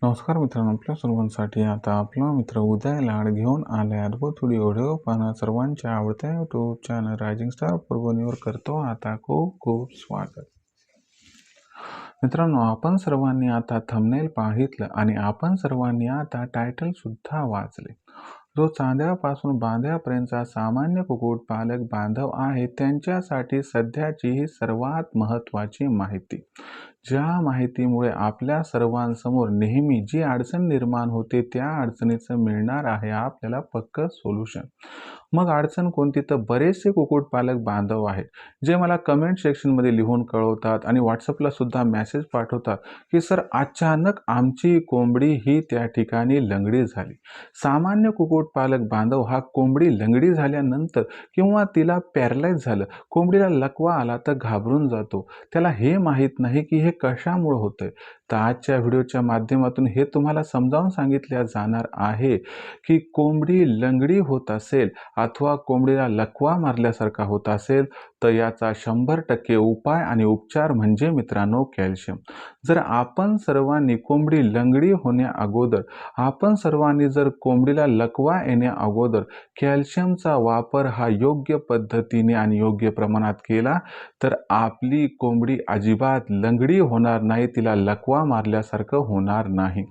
नमस्कार मित्रांनो, आपल्या सर्वांसाठी आता आपला मित्र उदय लाड घेऊन आलाय अद्भुत व्हिडिओ पाहणं सर्वांच्या आवडत्या यूट्यूब चॅनल रायझिंग स्टार परभणीवर करतो आता खूप खूप स्वागत. मित्रांनो, आपण सर्वांनी आता थंबनेल पाहितलं आणि आपण सर्वांनी आता टायटल सुद्धा वाचले. जो चांद्यापासून बांध्यापर्यंतचा सामान्य कुक्कुटपालक बांधव आहे त्यांच्यासाठी सध्याची ही सर्वात महत्त्वाची माहिती, ज्या माहितीमुळे आपल्या सर्वांसमोर नेहमी जी अडचण निर्माण होते त्या अडचणीचं मिळणार आहे आपल्याला पक्कं सोल्युशन. मग अडचण कोणती? तर बरेचसे कुक्कुटपालक बांधव आहेत जे मला कमेंट सेक्शनमध्ये लिहून कळवतात आणि व्हॉट्सअपला सुद्धा मेसेज पाठवतात की सर, अचानक आमची कोंबडी ही त्या ठिकाणी लंगडी झाली. सामान्य कुक्कुटपालक बांधव हा कोंबडी लंगडी झाल्यानंतर किंवा तिला पॅरलाइज झालं, कोंबडीला लकवा आला तर घाबरून जातो. त्याला हे माहीत नाही की हे कशामुळे होतंय. तर आजच्या व्हिडिओच्या माध्यमातून हे तुम्हाला समजावून सांगितल्या जाणार आहे की कोंबडी लंगडी होत असेल अथवा कोंबडीला लकवा मारल्यासारखा होत असेल तर याचा 100% उपाय आणि उपचार म्हणजे मित्रांनो कॅल्शियम. जर आपण सर्वांनी कोंबडी लंगडी होण्या अगोदर, आपण सर्वांनी जर कोंबडीला लकवा येण्या अगोदर कॅल्शियमचा वापर हा योग्य पद्धतीने आणि योग्य प्रमाणात केला तर आपली कोंबडी अजिबात लंगडी होणार नाही, तिला लकवा मारल्यासारखं होणार नाही.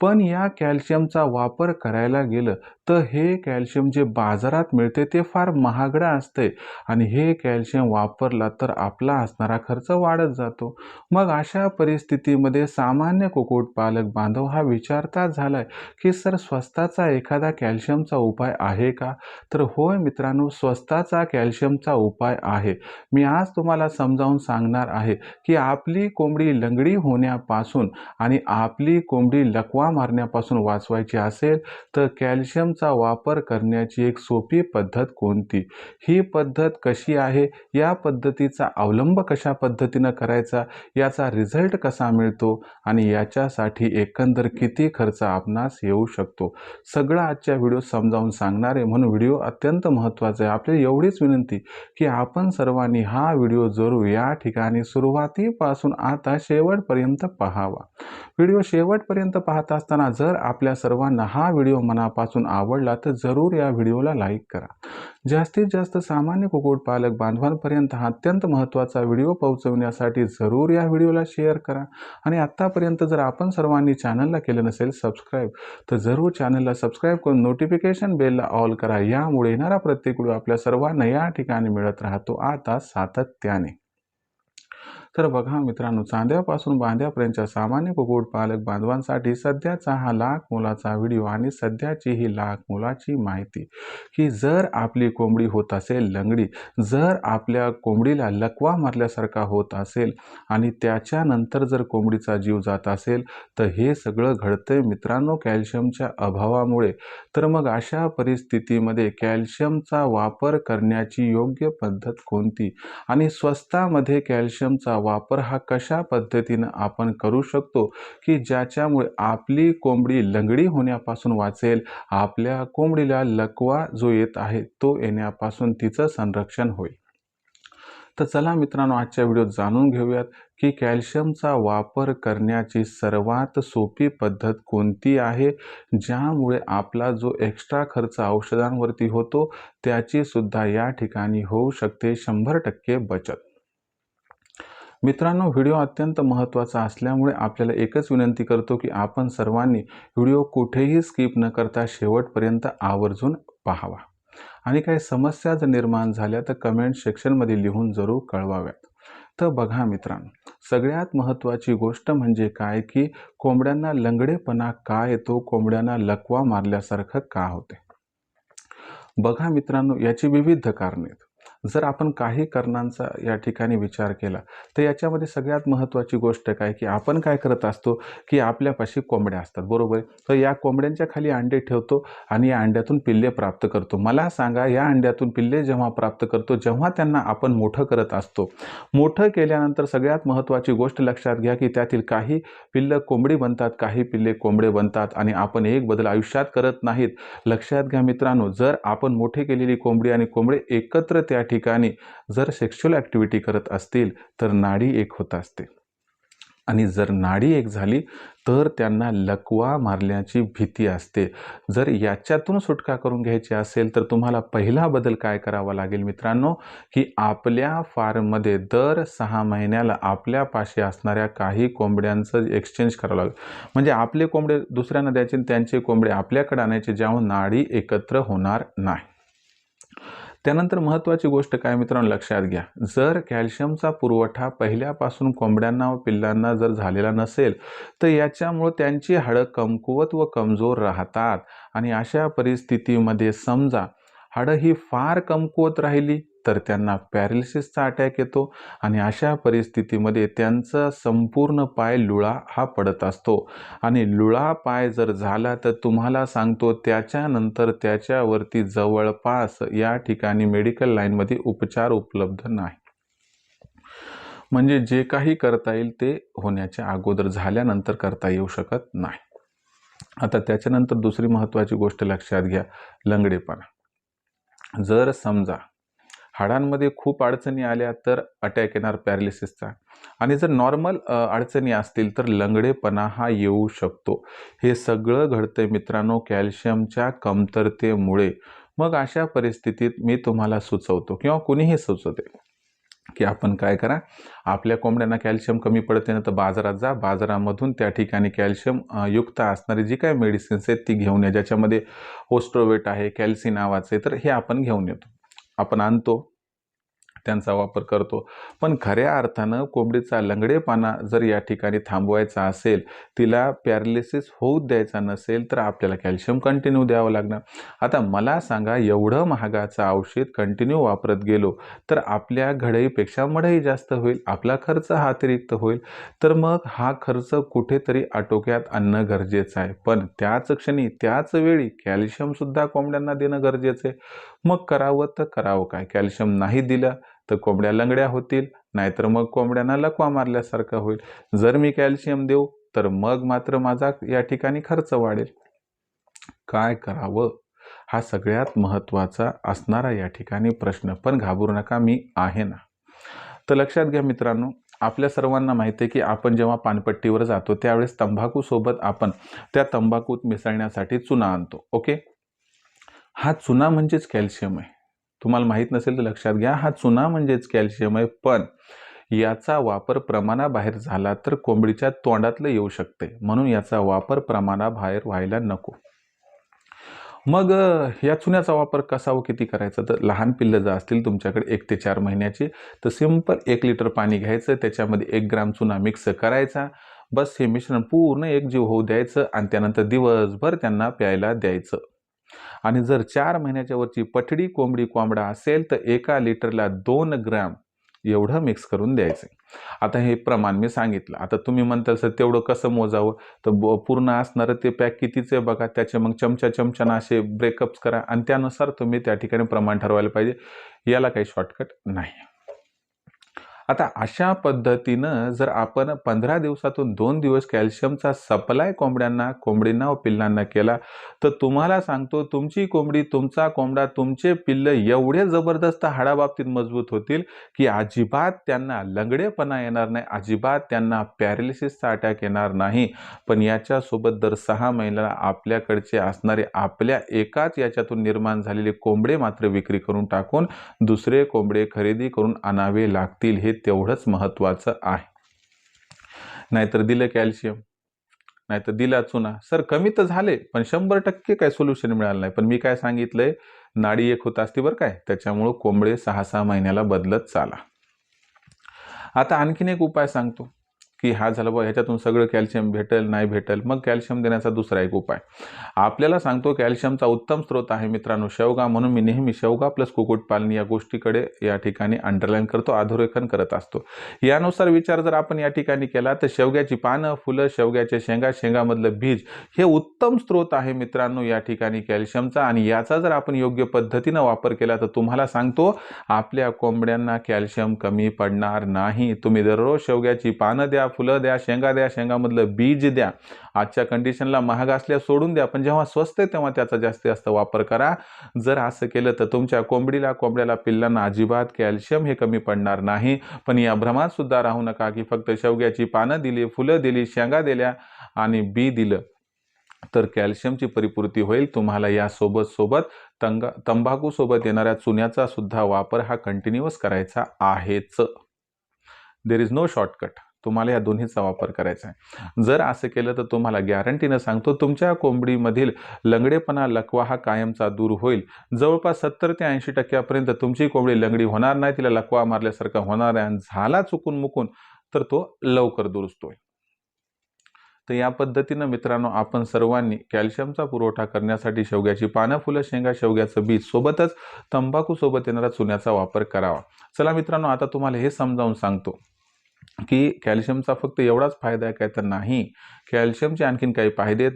पण या कॅल्शियमचा वापर करायला गेलं तर हे कॅल्शियम जे बाजारात मिळते ते फार महागडं असते आणि हे कॅल्शियम वापरला तर आपला असणारा खर्च वाढत जातो. मग अशा परिस्थितीमध्ये सामान्य कुक्कुटपालक बांधव हा विचारता झालाय की सर, स्वस्ताचा एखादा कॅल्शियमचा उपाय आहे का? तर होय मित्रांनो, स्वस्ताचा कॅल्शियमचा उपाय आहे. मी आज तुम्हाला समजावून सांगणार आहे की आपली कोंबडी लंगडी होण्यापासून आणि आपली कोंबडी लकवा मारण्यापासून वाचवायची असेल तर कॅल्शियमचा वापर करण्याची एक सोपी पद्धत कोणती, ही पद्धत कशी आहे, या पद्धतीचा अवलंब कशा पद्धतीनं करायचा, याचा रिझल्ट कसा मिळतो आणि याच्यासाठी एकंदर किती खर्च आपणास येऊ शकतो, सगळं आजच्या व्हिडिओ समजावून सांगणार आहे. म्हणून व्हिडिओ अत्यंत महत्त्वाचा आहे. आपल्याला एवढीच विनंती की आपण सर्वांनी हा व्हिडिओ जरूर या ठिकाणी सुरुवातीपासून आता शेवटपर्यंत पाहावा. व्हिडिओ शेवटपर्यंत पाहत असताना जर आपल्या सर्वांना हा व्हिडिओ मनापासून आवडला तर जरूर या व्हिडिओला लाईक करा. जास्तीत जास्त सामान्य कुक्कुटपालक बांधवांपर्यंत हा अत्यंत महत्त्वाचा व्हिडिओ पोहोचवण्यासाठी जरूर या व्हिडिओला शेअर करा. आणि आत्तापर्यंत जर आपण सर्वांनी चॅनलला केलं नसेल सबस्क्राईब तर जरूर चॅनलला सबस्क्राईब करून नोटिफिकेशन बेलला ऑल करा. यामुळे येणारा प्रत्येक व्हिडिओ आपल्या सर्वांना या ठिकाणी मिळत राहतो आता सातत्याने. तर बघा मित्रांनो, चांद्यापासून बांध्यापर्यंतच्या सामान्य कुक्कुटपालक बांधवांसाठी सध्याचा हा लाख मोलाचा व्हिडिओ आणि सध्याची ही लाख मोलाची माहिती की जर आपली कोंबडी होत असेल लंगडी, जर आपल्या कोंबडीला लकवा मारल्यासारखा होत असेल आणि त्याच्यानंतर जर कोंबडीचा जीव जात असेल तर हे सगळं घडतंय मित्रांनो कॅल्शियमच्या अभावामुळे. तर मग अशा परिस्थितीमध्ये कॅल्शियमचा वापर करण्याची योग्य पद्धत कोणती आणि स्वस्तामध्ये कॅल्शियमचा वापर हा कशा पद्धतीनं आपण करू शकतो की ज्याच्यामुळे आपली कोंबडी लंगडी होण्यापासून वाचेल, आपल्या कोंबडीला लकवा जो येत आहे तो येण्यापासून तिचं संरक्षण होईल. तर चला मित्रांनो, आजच्या व्हिडिओत जाणून घेऊयात की कॅल्शियमचा वापर करण्याची सर्वात सोपी पद्धत कोणती आहे, ज्यामुळे आपला जो एक्स्ट्रा खर्च औषधांवरती होतो त्याची सुद्धा या ठिकाणी होऊ शकते 100% बचत. मित्रांनो, व्हिडिओ अत्यंत महत्त्वाचा असल्यामुळे आपल्याला एकच विनंती करतो की आपण सर्वांनी व्हिडिओ कुठेही स्किप न करता शेवटपर्यंत आवर्जून पाहावा आणि काही समस्या जर निर्माण झाल्या तर कमेंट सेक्शनमध्ये लिहून जरूर कळवाव्यात. तर बघा मित्रांनो, सगळ्यात महत्त्वाची गोष्ट म्हणजे काय की कोंबड्यांना लंगडेपणा का येतो, कोंबड्यांना लकवा मारल्यासारखं का होते. बघा मित्रांनो, याची विविध कारणे आहेत. जर आपण काही कारणांचा या ठिकाणी विचार केला तर याच्यामध्ये सगळ्यात महत्त्वाची गोष्ट काय की आपण काय करत असतो की आपल्यापाशी कोंबड्या असतात, बरोबर. तर या कोंबड्यांच्या खाली अंडे ठेवतो आणि या अंड्यातून पिल्ले प्राप्त करतो. मला सांगा, या अंड्यातून पिल्ले जेव्हा प्राप्त करतो, जेव्हा त्यांना आपण मोठं करत असतो, मोठं केल्यानंतर सगळ्यात महत्त्वाची गोष्ट लक्षात घ्या की त्यातील काही पिल्लं कोंबडी बनतात, काही पिल्ले कोंबडे बनतात आणि आपण एक बदल आयुष्यात करत नाहीत. लक्षात घ्या मित्रांनो, जर आपण मोठे केलेली कोंबडी आणि कोंबडे एकत्र त्या ठिकाणी जर सेक्शुअल ॲक्टिव्हिटी करत असतील तर नाडी एक होत असते. आणि जर नाडी एक झाली तर त्यांना लकवा मारण्याची भीती असते. जर याच्यातून सुटका करून घ्यायची असेल तर तुम्हाला पहिला बदल काय करावा लागेल मित्रांनो, की आपल्या फार्ममध्ये दर 6 महिन्याला आपल्यापाशी असणाऱ्या काही कोंबड्यांचं एक्सचेंज करावं लागेल. म्हणजे आपले कोंबडे दुसऱ्यांना द्यायचे आणि त्यांचे कोंबडे आपल्याकडे आणायचे, ज्याहून नाडी एकत्र होणार नाही. त्यानंतर महत्त्वाची गोष्ट काय मित्रांनो लक्षात घ्या, जर कॅल्शियमचा पुरवठा पहिल्यापासून कोंबड्यांना व पिल्लांना जर झालेला नसेल तर याच्यामुळे त्यांची हाडं कमकुवत व कमजोर राहतात. आणि अशा परिस्थितीमध्ये समजा हाडं ही फार कमकुवत राहिली तर त्यांना पॅरालिसिसचा अटॅक येतो आणि अशा परिस्थितीमध्ये त्यांचा संपूर्ण पाय लुळा हा पडत असतो. आणि लुळा पाय जर झाला तर तुम्हाला सांगतो त्याच्यानंतर त्याच्यावरती जवळपास या ठिकाणी मेडिकल लाईनमध्ये उपचार उपलब्ध नाही. म्हणजे जे काही करता येईल ते होण्याच्या अगोदर झाल्यानंतर करता येऊ शकत नाही. आता त्याच्यानंतर दुसरी महत्त्वाची गोष्ट लक्षात घ्या, लंगडेपणा. जर समजा हाडांमध्ये खूप अडचणी आल्या तर अटॅक येणार पॅरालिसिसचा, आणि जर नॉर्मल अडचणी असतील तर लंगडेपणा हा येऊ शकतो. हे सगळं घडतंय मित्रांनो कॅल्शियमच्या कमतरतेमुळे. मग अशा परिस्थितीत मी तुम्हाला सुचवतो किंवा कुणीही सुचवते की आपण काय करा, आपल्या कोंबड्यांना कॅल्शियम कमी पडते ना तर बाजारात जा, बाजारामधून त्या ठिकाणी कॅल्शियम युक्त असणारी जी काही मेडिसिन्स आहेत ती घेऊन या, ज्याच्यामध्ये ओस्ट्रोवेट आहे, कॅल्सी नावाचे, तर हे आपण घेऊन येतो, आपण आणतो, त्यांचा वापर करतो. पण खऱ्या अर्थानं कोंबडीचा लंगडेपणा जर या ठिकाणी थांबवायचा असेल, तिला पॅरालिसिस होऊ द्यायचा नसेल तर आपल्याला कॅल्शियम कंटिन्यू द्यावं लागणार. आता मला सांगा, एवढं महागाचं औषध कंटिन्यू वापरत गेलो तर आपल्या घडईपेक्षा मढई जास्त होईल, आपला खर्च हा अतिरिक्त होईल. तर मग हा खर्च कुठेतरी आटोक्यात आणणं गरजेचं आहे. पण त्याच क्षणी त्याच वेळी कॅल्शियमसुद्धा कोंबड्यांना देणं गरजेचं आहे. मग करावं तर करावं काय? कॅल्शियम नाही दिलं तर कोंबड्या लंगड्या होतील, नाहीतर मग कोंबड्यांना लकवा मारल्यासारखं होईल. जर मी कॅल्शियम देऊ तर मग मात्र माझा या ठिकाणी खर्च वाढेल. काय करावं हा सगळ्यात महत्त्वाचा असणारा या ठिकाणी प्रश्न. पण घाबरू नका, मी आहे ना. तर लक्षात घ्या मित्रांनो, आपल्या सर्वांना माहिती आहे की आपण जेव्हा पानपट्टीवर जातो त्यावेळेस तंबाखूसोबत आपण त्या तंबाखूत मिसळण्यासाठी चुना आणतो. ओके, हा चुना म्हणजेच कॅल्शियम आहे. तुम्हाला माहीत नसेल तर लक्षात घ्या, हा चुना म्हणजेच कॅल्शियम आहे. पण याचा वापर प्रमाणाबाहेर झाला तर कोंबडीच्या तोंडातलं येऊ शकते, म्हणून याचा वापर प्रमाणाबाहेर व्हायला नको. मग या चुन्याचा वापर कसा व किती करायचा, तर लहान पिल्लं जर असतील तुमच्याकडे 1 ते 4 महिन्याची तर सिंपल 1 लिटर पाणी घ्यायचं, त्याच्यामध्ये 1 ग्राम चुना मिक्स करायचा. बस हे मिश्रण पूर्ण एकजीव होऊ द्यायचं आणि त्यानंतर दिवसभर त्यांना प्यायला द्यायचं. आणि जर 4 महिन्याच्या वरची पठडी कोंबडा असेल तर 1 लिटरला 2 ग्रॅम एवढं मिक्स करून द्यायचं. आता हे प्रमाण मी सांगितलं. आता तुम्ही म्हणताल सर तेवढं कसं मोजावं, तर पूर्ण असणारं ते पॅक कितीचं आहे बघा, त्याचे मग चमच्यानं असे ब्रेकअप्स करा आणि त्यानुसार तुम्ही त्या ठिकाणी प्रमाण ठरवायला पाहिजे. याला काही शॉर्टकट नाही. आता अशा पद्धतीनं जर आपण 15 दिवसातून 2 दिवस कॅल्शियमचा सप्लाय कोंबडींना व पिल्लांना केला तर तुम्हाला सांगतो तुमची कोंबडी, तुमचा कोंबडा, तुमचे पिल्लं एवढे जबरदस्त हाडाबाबतीत मजबूत होतील की अजिबात त्यांना लंगडेपणा येणार नाही, अजिबात त्यांना पॅरालिसिसचा अटॅक येणार नाही. पण याच्यासोबत दर 6 महिन्याला आपल्याकडचे असणारे आपल्या एकाच याच्यातून निर्माण झालेले कोंबडे मात्र विक्री करून टाकून दुसरे कोंबडे खरेदी करून आणावे लागतील. हे तेवढंच महत्त्वाचं आहे. नाहीतर दिलं कॅल्शियम, नाहीतर दिला चुना, सर कमी तर झाले पण 100% काय सोल्युशन मिळालं नाही. पण मी काय सांगितलंय, नाडी एक होत असते बरं काय, त्याच्यामुळं कोंबडे 6-6 महिन्याला बदलत चाला. आता आणखीन एक उपाय सांगतो की हा झाला बघा, ह्याच्यातून सगळं कॅल्शियम भेटेल नाही भेटेल, मग कॅल्शियम देण्याचा दुसरा एक उपाय आपल्याला सांगतो. कॅल्शियमचा उत्तम स्रोत आहे मित्रांनो शेवगा, म्हणून मी नेहमी शेवगा प्लस कुक्कुटपालन या गोष्टीकडे या ठिकाणी अंडरलाईन करतो, अधोरेखन करत असतो. यानुसार विचार जर आपण या ठिकाणी केला तर शेवग्याची पानं, फुलं, शेवग्याच्या शेंगा, शेंगामधलं बीज हे उत्तम स्रोत आहे मित्रांनो या ठिकाणी कॅल्शियमचा. आणि याचा जर आपण योग्य पद्धतीनं वापर केला तर तुम्हाला सांगतो आपल्या कोंबड्यांना कॅल्शियम कमी पडणार नाही. तुम्ही दररोज शेवग्याची पानं द्या, द्या, फुलं द्या, शेंगा द्या, शेंगामधलं बीज द्या. आजच्या कंडिशनला महाग असल्या सोडून द्या, पण जेव्हा स्वस्त आहे तेव्हा त्याचा जास्तीत जास्त वापर करा. जर असं केलं तर तुमच्या कोंबड्याला, पिल्लांना अजिबात कॅल्शियम हे कमी पडणार नाही. पण या भ्रमात सुद्धा राहू नका की फक्त शेवग्याची पानं दिली, फुलं दिली, शेंगा दिल्या आणि बी दिलं तर कॅल्शियमची परिपूर्ती होईल. तुम्हाला या सोबत तंबाखू सोबत येणाऱ्या चुन्याचा सुद्धा वापर हा कंटिन्यूअस करायचा आहेच. There is no shortcut. तुम्हाला या दोन्हीचा वापर करायचा आहे. जर असं केलं तर तुम्हाला गॅरंटीनं सांगतो तुमच्या कोंबडीमधील लंगडेपणा, लकवा हा कायमचा दूर होईल. जवळपास 70 ते 80% तुमची कोंबडी लंगडी होणार नाही, तिला लकवा मारल्यासारखं होणार आहे. आणि झाला चुकून मुकून तर तो लवकर दुरुस्त होईल. तर या पद्धतीनं मित्रांनो आपण सर्वांनी कॅल्शियमचा पुरवठा करण्यासाठी शेवग्याची पानं, फुलं, शेंगा, शेवग्याचं बीज सोबतच तंबाखू सोबत येणारा चुन्याचा वापर करावा. चला मित्रांनो, आता तुम्हाला हे समजावून सांगतो की कॅल्शियमचा फक्त एवढाच फायदा आहे काय तर नाही. कॅल्शियमचे आणखीन काही फायदे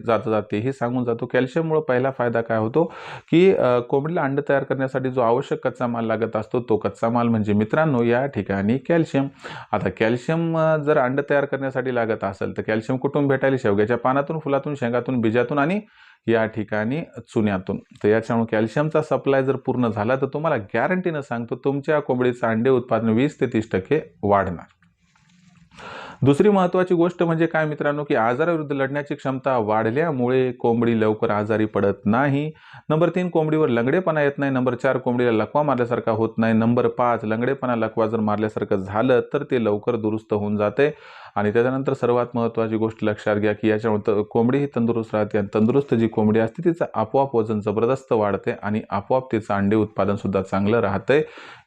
तेही सांगून जातो. कॅल्शियममुळे पहिला फायदा काय होतो की कोंबडीला अंड तयार करण्यासाठी जो आवश्यक कच्चा माल लागत असतो तो कच्चा माल म्हणजे मित्रांनो या ठिकाणी कॅल्शियम. आता कॅल्शियम जर अंड तयार करण्यासाठी लागत असेल तर कॅल्शियम कुठून भेटायला? शेवग्याच्या पानातून, फुलातून, शेंगातून, बीजातून आणि या ठिकाणी चुन्यातून. तर याच्यामुळे कॅल्शियमचा सप्लाय जर पूर्ण झाला तर तुम्हाला गॅरंटीनं सांगतो तुमच्या कोंबडीचं अंडे उत्पादन 20 ते 30% वाढणार. दुसरी महत्त्वाची गोष्ट म्हणजे काय मित्रांनो की आजाराविरुद्ध लढण्याची क्षमता वाढल्यामुळे कोंबडी लवकर आजारी पडत नाही. नंबर 3 कोंबडीवर लंगडेपणा येत नाही. नंबर 4 कोंबडीला लकवा मारल्यासारखा होत नाही. नंबर 5 लंगडेपणा, लकवा जर मारल्यासारखं झालं तर ते लवकर दुरुस्त होऊन जाते. आणि त्याच्यानंतर सर्वात महत्त्वाची गोष्ट लक्षात घ्या की याच्यामुळे कोंबडी ही तंदुरुस्त राहते आणि तंदुरुस्त जी कोंबडी असते तिचं आपोआप वजन जबरदस्त वाढते आणि आपोआप तिचं अंडे उत्पादन सुद्धा चांगलं राहतंय.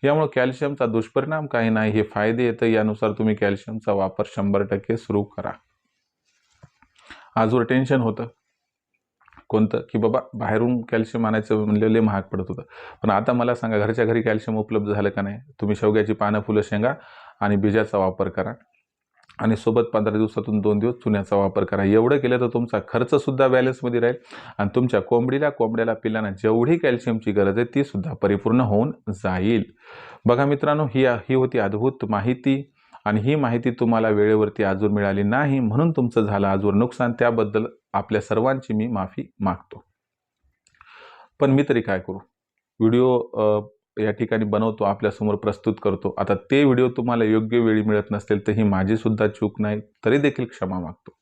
यामुळे कॅल्शियमचा दुष्परिणाम काही नाही, हे फायदे येतं. यानुसार तुम्ही कॅल्शियमचा वापर 100% सुरू करा. आजवर टेन्शन होतं कोणतं की बाबा बाहेरून कॅल्शियम आणायचं म्हणलेले महाग पडत होतं, पण आता मला सांगा घरच्या घरी कॅल्शियम उपलब्ध झालं का नाही? तुम्ही शेवग्याची पानं, फुलं, शेंगा आणि बीजाचा वापर करा आणि सोबत 15 दिवसातून 2 दिवस चुन्याचा वापर करा. एवढं केलं तर तुमचा खर्च सुद्धा बॅलन्समध्ये राहील आणि तुमच्या कोंबड्याला, पिल्लांना जेवढी कॅल्शियमची गरज आहे ती सुद्धा परिपूर्ण होऊन जाईल. बघा मित्रांनो, ही होती अद्भुत माहिती आणि ही माहिती तुम्हाला वेळेवरती अजून मिळाली नाही म्हणून तुमचं झालं आजवर नुकसान. त्याबद्दल आपल्या सर्वांची मी माफी मागतो. पण मी तरी काय करू? व्हिडिओ या ठिकाणी बनवतो, आपल्यासमोर प्रस्तुत करतो. आता ते व्हिडिओ तुम्हाला योग्य वेळी मिळत नसतील तर ही माझी सुद्धा चूक नाही, तरी देखील क्षमा मागतो.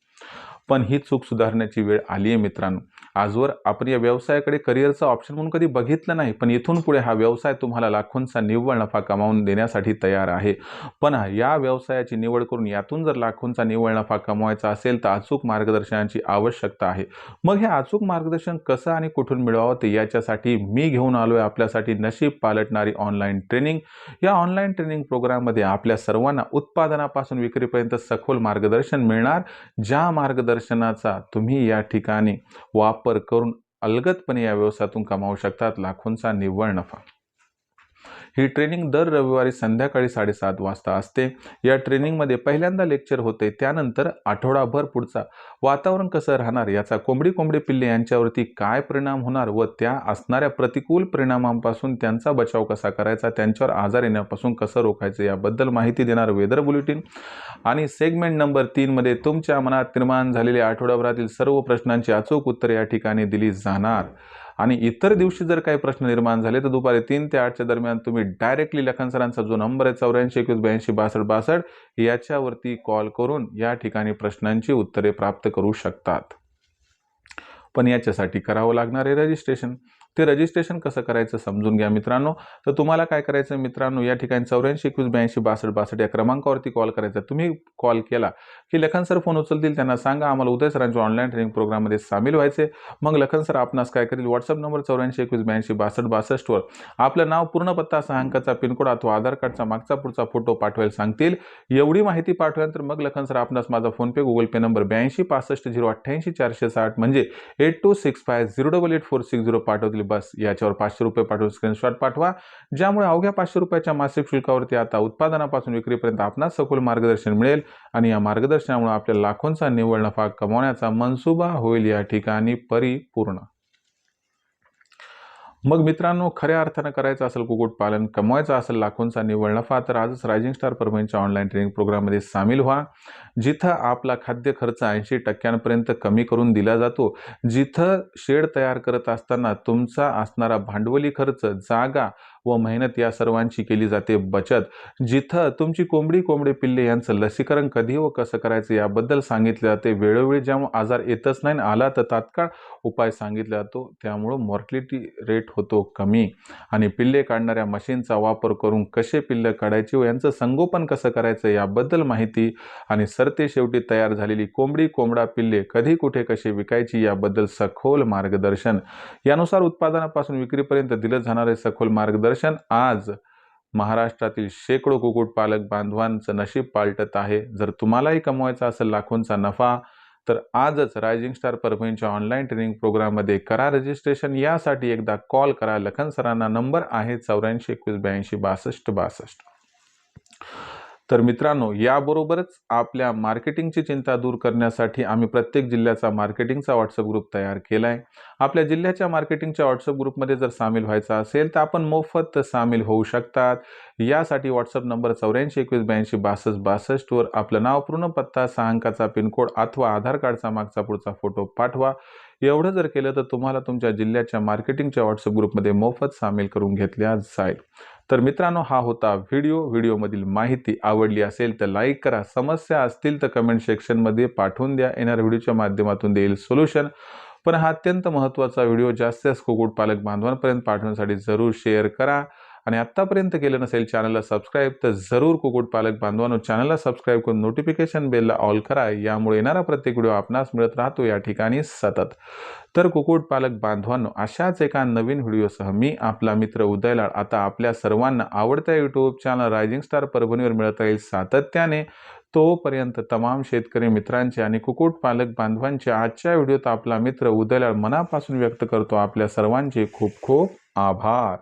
पण ही चूक सुधारण्याची वेळ आली आहे मित्रांनो. आजवर आपण या व्यवसायाकडे करिअरचा ऑप्शन म्हणून कधी बघितलं नाही, पण इथून पुढे हा व्यवसाय तुम्हाला लाखोंचा निव्वळ नफा कमावून देण्यासाठी तयार आहे. पण या व्यवसायाची निवड करून यातून जर लाखोंचा निव्वळ नफा कमवायचा असेल तर अचूक मार्गदर्शनाची आवश्यकता आहे. मग हे अचूक मार्गदर्शन कसं आणि कुठून मिळवावं ते याच्यासाठी मी घेऊन आलोय आपल्यासाठी नशीब पालटणारी ऑनलाईन ट्रेनिंग. या ऑनलाईन ट्रेनिंग प्रोग्राममध्ये आपल्या सर्वांना उत्पादनापासून विक्रीपर्यंत सखोल मार्गदर्शन मिळणार, ज्या मार्गदर्शनाचा तुम्ही या ठिकाणी वापर करून अलगदपणे या व्यवसायातून कमावू शकतात लाखोंचा निव्वळ नफा. ही ट्रेनिंग दर रविवारी संध्याकाळी 7:30 वाजता असते. या ट्रेनिंगमध्ये पहिल्यांदा लेक्चर होते, त्यानंतर आठवडाभर पुढचा वातावरण कसं राहणार, याचा कोंबडी पिल्ले यांच्यावरती काय परिणाम होणार व त्या असणाऱ्या प्रतिकूल परिणामांपासून त्यांचा बचाव कसा करायचा, त्यांच्यावर आजार येण्यापासून कसं रोखायचं याबद्दल माहिती देणार वेदर बुलेटिन. आणि सेगमेंट नंबर 3 मध्ये तुमच्या मनात निर्माण झालेल्या आठवडाभरातील सर्व प्रश्नांची अचूक उत्तरे या ठिकाणी दिली जाणार. आणि इतर दिवशी जर काही प्रश्न निर्माण झाले तर दुपारी 3 ते 8च्या दरम्यान तुम्ही डायरेक्टली लखन सरांचा जो नंबर आहे 84 21 82 62 62 याच्यावरती कॉल करून या ठिकाणी प्रश्नांची उत्तरे प्राप्त करू शकतात. पण याच्यासाठी करावं लागणार आहे रजिस्ट्रेशन. ते रजिस्ट्रेशन कसं करायचं समजून घ्या मित्रांनो. तर तुम्हाला काय करायचं मित्रांनो, या ठिकाणी 84 21 82 62 62 या क्रमांकावरती कॉल करायचा. तुम्ही कॉल केला की लखन सर फोन उचलतील, त्यांना सांगा आम्हाला उदय सरांच्या ऑनलाईन ट्रेनिंग प्रोग्राममध्ये सामील व्हायचे. मग लखन सर आपणास काय करेल, व्हॉट्सअप नंबर 84 21 82 62 62 वर आपलं नाव, पूर्ण पत्ता, 6 अंकाचा पिनकोड अथवा आधार कार्डचा मागचा पुढचा फोटो पाठवायला सांगतील. एवढी माहिती पाठवल्यानंतर मग लखन सर आपणास माझा फोनपे, गुगल पे नंबर 82 65 088 460 म्हणजे 8265088460 पाठवतील. बस याच्यावर 500 रुपये पाठवून स्क्रीनशॉट पाठवा, ज्यामुळे अवघ्या 500 रुपयाच्या मासिक शुल्कावरती आता उत्पादनापासून विक्रीपर्यंत आपणास सखोल मार्गदर्शन मिळेल आणि या मार्गदर्शनामुळे आपल्या लाखोंचा निव्वळ नफा कमवण्याचा मनसुबा होईल या ठिकाणी परिपूर्ण. मग मित्रांनो, खऱ्या अर्थानं करायचं असेल कुक्कुटपालन, कमवायचा असेल लाखोंचा निव्वळ नफा, तर आजच रायझिंग स्टार परभणीच्या ऑनलाईन ट्रेनिंग प्रोग्राममध्ये सामील व्हा. जिथं आपला खाद्य खर्च 80% कमी करून दिला जातो. जिथं शेड तयार करत असताना तुमचा असणारा भांडवली खर्च, जागा व मेहनत या सर्वांची केली जाते बचत. जिथं तुमची कोंबडी पिल्ले यांचं लसीकरण कधी व कसं करायचं याबद्दल सांगितले जाते. वेळोवेळी जेव्हा आजार येतच नाही, आला तर तात्काळ उपाय सांगितला जातो. त्यामुळं मॉर्टॅलिटी रेट होतो कमी आणि पिल्ले काढणाऱ्या मशीनचा वापर करून कसे पिल्ले काढायची व यांचं संगोपन कसं करायचं याबद्दल माहिती आणि सरते शेवटी तयार झालेली कोंबडा पिल्ले कधी कुठे कसे विकायची याबद्दल सखोल मार्गदर्शन. यानुसार उत्पादनापासून विक्रीपर्यंत दिलं जाणारे सखोल मार्गदर्शन आज महाराष्ट्रातील शेकडो कुक्कुटपालक बांधवांचं नशीब पालटत आहे. जर तुम्हालाही कमवायचा असेल लाखोंचा नफा, तर आजच रायझिंग स्टार परभणीच्या ऑनलाईन ट्रेनिंग प्रोग्राममध्ये करा रजिस्ट्रेशन. यासाठी एकदा कॉल करा. लखन सरांना. नंबर आहे 84 21 82 62 62. तर मित्रांनो, याबरोबरच आपल्या मार्केटिंगची चिंता दूर करण्यासाठी आम्ही प्रत्येक जिल्ह्याचा मार्केटिंगचा व्हॉट्सअप ग्रुप तयार केला आहे. आपल्या जिल्ह्याच्या मार्केटिंगच्या व्हॉट्सअप ग्रुपमध्ये जर सामील व्हायचं असेल तर आपण मोफत सामील होऊ शकतात. यासाठी व्हॉट्सअप नंबर 84 21 82 62 62 वर आपलं नाव, पूर्ण पत्ता, 6 अंकाचा पिनकोड अथवा आधार कार्डचा मागचा पुढचा फोटो पाठवा. एवढं जर केलं तर तुम्हाला तुमच्या जिल्ह्याच्या मार्केटिंगच्या व्हॉट्सअप ग्रुपमध्ये मोफत सामील करून घेतल्या जाईल. तर मित्रांनो, हा होता व्हिडिओमधील माहिती आवडली असेल तर लाईक करा. समस्या असतील तर कमेंट सेक्शनमध्ये पाठवून द्या. येणाऱ्या व्हिडिओच्या माध्यमातून देईल सोल्युशन. पण हा अत्यंत महत्त्वाचा व्हिडिओ जास्तीत कुक्कुटपालक बांधवांपर्यंत पाठवण्यासाठी जरूर शेअर करा. आणि आत्तापर्यंत केलं नसेल चॅनलला सबस्क्राईब तर जरूर कुक्कुटपालक बांधवांनो चॅनलला सबस्क्राईब करून नोटिफिकेशन बेलला ऑल करा. यामुळे येणारा प्रत्येक व्हिडिओ आपणास मिळत राहतो या ठिकाणी सतत. तर कुक्कुटपालक बांधवांनो, अशाच एका नवीन व्हिडिओसह मी आपला मित्र उदय लाड आता आपल्या सर्वांना आवडत्या यूट्यूब चॅनल रायझिंग स्टार परभणीवर मिळत राहील सातत्याने. तोपर्यंत तमाम शेतकरी मित्रांचे आणि कुक्कुटपालक बांधवांचे आजच्या व्हिडिओत आपला मित्र उदय लाड मनापासून व्यक्त करतो आपल्या सर्वांचे खूप खूप आभार.